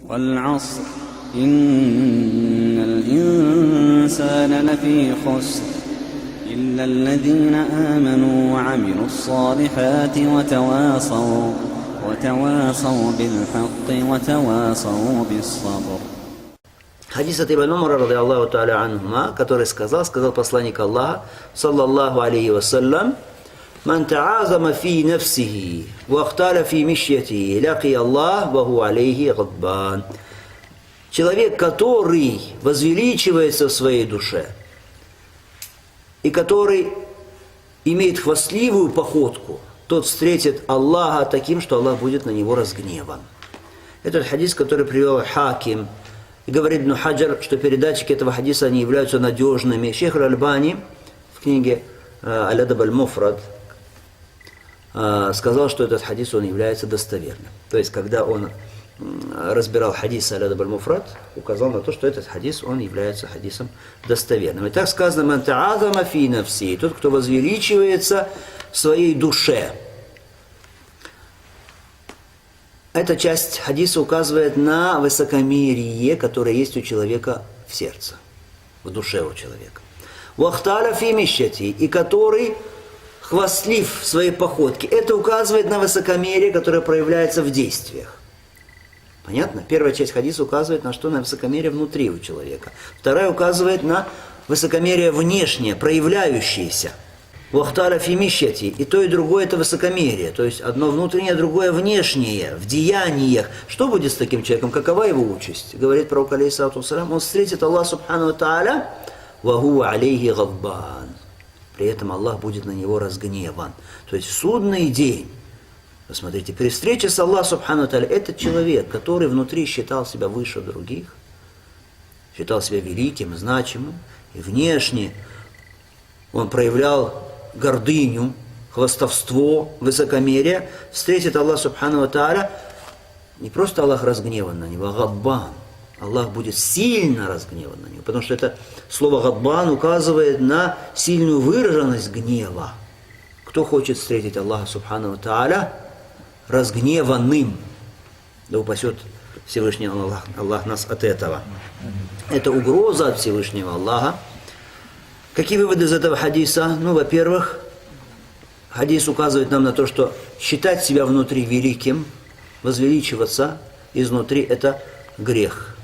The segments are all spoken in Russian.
والعصر إن الإنسان لفي خسر إلا الذين آمنوا وعملوا الصالحات وتواصوا بالحق وتواصوا بالصبر. Хадис от Ибн Умара, рады Аллаху та'аля анхума, который сказал посланник Аллаха, саллаллаху алейхи вассалям: «Ман та'азама фи нафсихи, ва ахталя фи мишьятихи, лаки Аллах, ва ху алейхи гадбан». Человек, который возвеличивается в своей душе, и который имеет хвастливую походку, тот встретит Аллаха таким, что Аллах будет на него разгневан. Этот хадис, который привел Хаким, и говорит Ибн Хаджар, что передатчики этого хадиса они являются надежными. Шейх Аль-Альбани в книге Аль-Адаб Аль-Муфрад сказал, что этот хадис он является достоверным. То есть, когда он разбирал хадис Аль-Адаб Аль-Муфрад, указал на то, что этот хадис он является хадисом достоверным. И так сказано: «Ман та'азама фи нафси», тот, кто возвеличивается в своей душе. Эта часть хадиса указывает на высокомерие, которое есть у человека в сердце, в душе у человека. «Вахталя фи мишьяти», и который хвастлив в своей походке. Это указывает на высокомерие, которое проявляется в действиях. Понятно? Первая часть хадиса указывает на что? На высокомерие внутри у человека. Вторая указывает на высокомерие внешнее, проявляющееся. «Вахталя фи мишьяти», и то, и другое это высокомерие. То есть одно внутреннее, другое внешнее, в деяниях. Что будет с таким человеком? Какова его участь? Говорит пророк, алейхиссалату вассалям, он встретит Аллах субхану ва тааля, «Ва хуа алейхи гадбан». При этом Аллах будет на него разгневан. То есть в судный день, посмотрите, при встрече с Аллахом субхану ва тааля, этот человек, который внутри считал себя выше других, считал себя великим, значимым, и внешне он проявлял гордыню, хвастовство, высокомерие, встретит Аллах субхану ва тааля, не просто Аллах разгневан на него, а гадбан. Аллах будет сильно разгневан на него, потому что это слово гадбан указывает на сильную выраженность гнева. Кто хочет встретить Аллаха субхану ва тааля разгневанным? Да упасет Всевышний Аллах нас от этого. Это угроза от Всевышнего Аллаха. Какие выводы из этого хадиса? Ну, во-первых, хадис указывает нам на то, что считать себя внутри великим, возвеличиваться изнутри – это грех,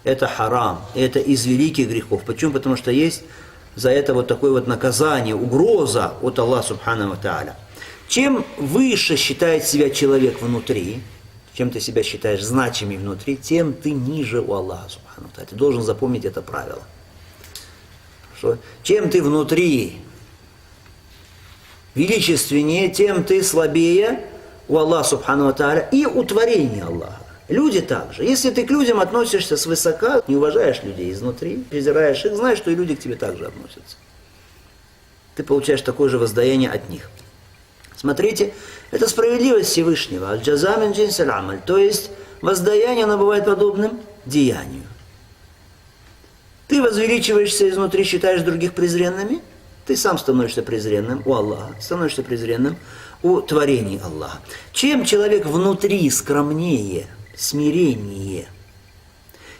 это харам, это из великих грехов. Почему? Потому что есть за это вот такое вот наказание, угроза от Аллаха субхану ва тааля. Чем выше считает себя человек внутри, чем ты себя считаешь значимым внутри, тем ты ниже у Аллаха субхану ва тааля. Ты должен запомнить это правило. Чем ты внутри величественнее, тем ты слабее у Аллаха субхану ва тааля и у творения Аллаха. Люди также. Если ты к людям относишься свысока, не уважаешь людей изнутри, презираешь их, знаешь, что и люди к тебе также относятся. Ты получаешь такое же воздаяние от них. Смотрите, это справедливость Всевышнего. Аль-джаза мин джинсиль амаль. То есть воздаяние, оно бывает подобным деянию. Ты возвеличиваешься изнутри, считаешь других презренными, ты сам становишься презренным у Аллаха, становишься презренным у творений Аллаха. Чем человек внутри скромнее, смирение,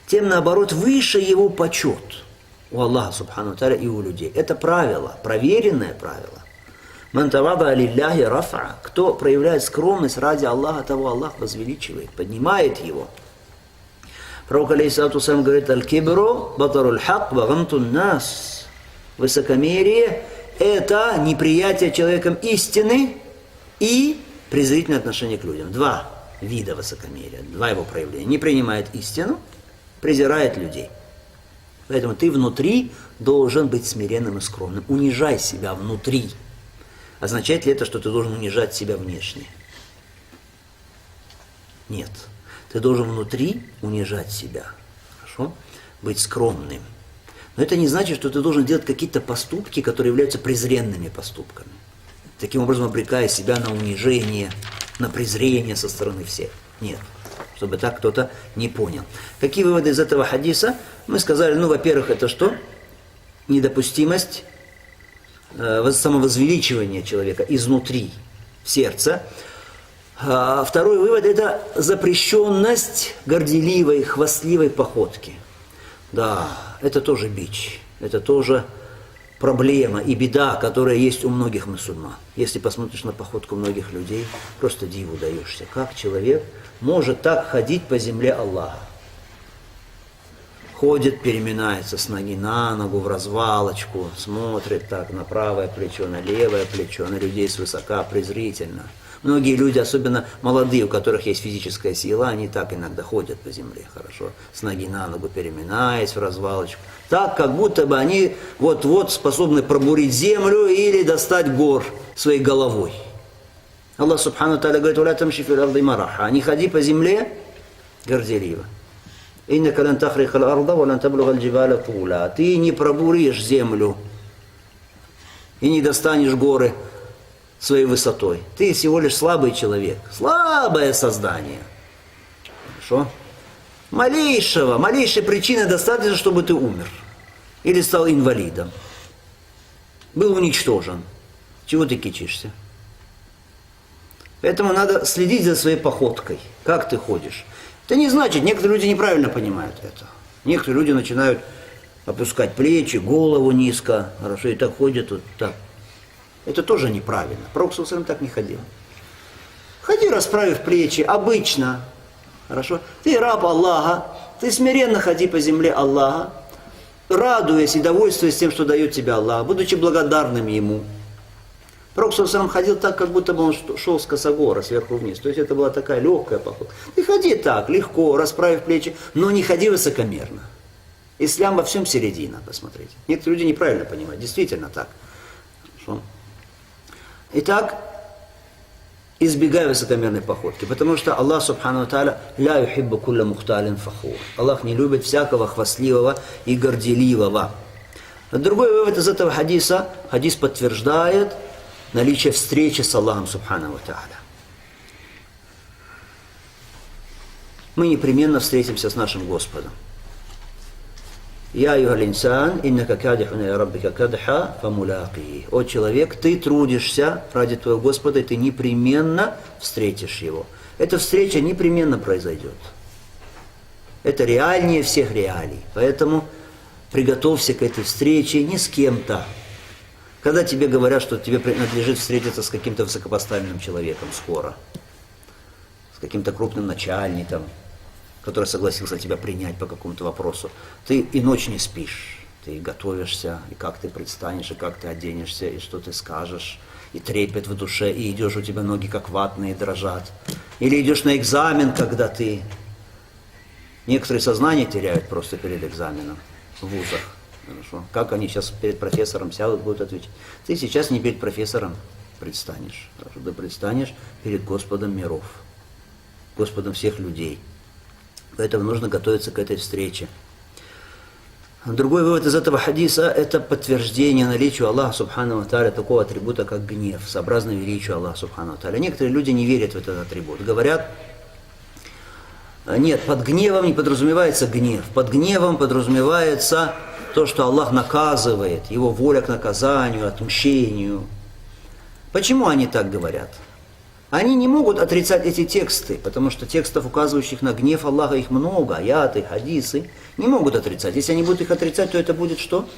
тем наоборот выше его почет у Аллаха субхану ва тааля и у людей. Это правило, проверенное правило. «Ман тавада лилляхи рафа», кто проявляет скромность ради Аллаха, того Аллах возвеличивает, поднимает его. Пророк алейхиссалату вассалям говорит: «Аль-кибру батаруль хак ва гамтун нас». Высокомерие – это неприятие человеком истины и презрительное отношение к людям. Два вида высокомерия, два его проявления. Не принимает истину, презирает людей. Поэтому ты внутри должен быть смиренным и скромным. Унижай себя внутри. Означает ли это, что ты должен унижать себя внешне? Нет. Ты должен внутри унижать себя. Хорошо? Быть скромным. Но это не значит, что ты должен делать какие-то поступки, которые являются презренными поступками. Таким образом обрекая себя на унижение, на презрение со стороны всех. Нет. Чтобы так кто-то не понял. Какие выводы из этого хадиса? Мы сказали, ну, во-первых, это что? Недопустимость самовозвеличивания человека изнутри, в сердце. Второй вывод – это запрещенность горделивой, хвастливой походки. Да, это тоже бич, это тоже проблема и беда, которая есть у многих мусульман. Если посмотришь на походку многих людей, просто диву даешься. Как человек может так ходить по земле Аллаха? Ходит, переминается с ноги на ногу, в развалочку, смотрит так на правое плечо, на левое плечо, на людей свысока, презрительно. Многие люди, особенно молодые, у которых есть физическая сила, они так иногда ходят по земле, хорошо, с ноги на ногу переминаясь в развалочку. Так, как будто бы они вот-вот способны пробурить землю или достать гор своей головой. Аллах Субхану Тааля говорит: «Уля тамши фил арди мараха». Не ходи по земле горделиво. «Иннака лан тахрика ал-арда ва лан таблуга аль-джибаля тула». Ты не пробуришь землю и не достанешь горы своей высотой. Ты всего лишь слабый человек, слабое создание. Хорошо? Малейшей причины достаточно, чтобы ты умер. Или стал инвалидом. Был уничтожен. Чего ты кичишься? Поэтому надо следить за своей походкой. Как ты ходишь. Это не значит, некоторые люди неправильно понимают это. Некоторые люди начинают опускать плечи, голову низко. Хорошо, и так ходят вот так. Это тоже неправильно. Пророк ﷺ так не ходил. Ходи, расправив плечи, обычно. Хорошо? Ты раб Аллаха, ты смиренно ходи по земле Аллаха, радуясь и довольствуясь тем, что дает тебе Аллах, будучи благодарным Ему. Пророк ﷺ ходил так, как будто бы он шел с косогора, сверху вниз. То есть это была такая легкая походка. Ты ходи так, легко, расправив плечи, но не ходи высокомерно. Ислам во всем середина, посмотрите. Некоторые люди неправильно понимают, действительно так. Хорошо? Итак, избегай высокомерной походки, потому что Аллах Субхану Тааля ля юхиббу кулля мухталин фахур. Аллах не любит всякого хвастливого и горделивого. Другой вывод из этого хадиса: хадис подтверждает наличие встречи с Аллахом Субхану Тааля. Мы непременно встретимся с нашим Господом. «Я юхал инсан, иннака кадихун иля раббика кадха фамулаки». О человек, ты трудишься ради твоего Господа, и ты непременно встретишь Его. Эта встреча непременно произойдет. Это реальнее всех реалий. Поэтому приготовься к этой встрече не с кем-то. Когда тебе говорят, что тебе надлежит встретиться с каким-то высокопоставленным человеком скоро, с каким-то крупным начальником, который согласился тебя принять по какому-то вопросу, ты и ночь не спишь, ты готовишься, и как ты предстанешь, и как ты оденешься, и что ты скажешь, и трепет в душе, и идешь, у тебя ноги как ватные дрожат. Или идешь на экзамен, когда ты... Некоторые сознание теряют просто перед экзаменом в вузах. Хорошо. Как они сейчас перед профессором сядут, будут отвечать. Ты сейчас не перед профессором предстанешь, хорошо, ты предстанешь перед Господом миров, Господом всех людей. Поэтому нужно готовиться к этой встрече. Другой вывод из этого хадиса – это подтверждение наличия Аллаха Субхану ва Тааля такого атрибута, как гнев, сообразно величию Аллаха Субхану ва Тааля. Некоторые люди не верят в этот атрибут. Говорят: нет, под гневом не подразумевается гнев. Под гневом подразумевается то, что Аллах наказывает, Его воля к наказанию, отмщению. Почему они так говорят? Они не могут отрицать эти тексты, потому что текстов, указывающих на гнев Аллаха, их много, аяты, хадисы, не могут отрицать. Если они будут их отрицать, то это будет что?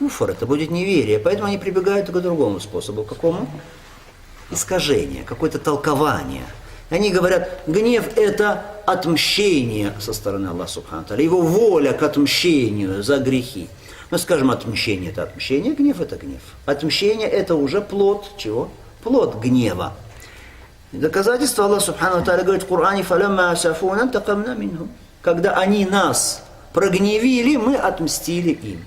Куфр, это будет неверие. Поэтому они прибегают к другому способу. К какому? Искажение, какое-то толкование. Они говорят: гнев – это отмщение со стороны Аллаха Субхану Тааля, Его воля к отмщению за грехи. Мы скажем, отмщение – это отмщение, гнев – это гнев. Отмщение – это уже плод чего? Плод гнева. И доказательство: Аллах Субхану Тааля говорит в Коране: «Фалямма асафуна антакамна минхум». Когда они нас прогневили, мы отмстили им.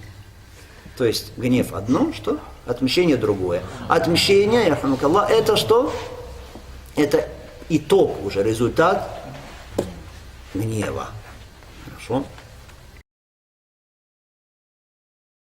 То есть гнев одно, что? Отмщение другое. Отмщение, ярхамукаллах, это что? Это итог уже, результат гнева. Хорошо?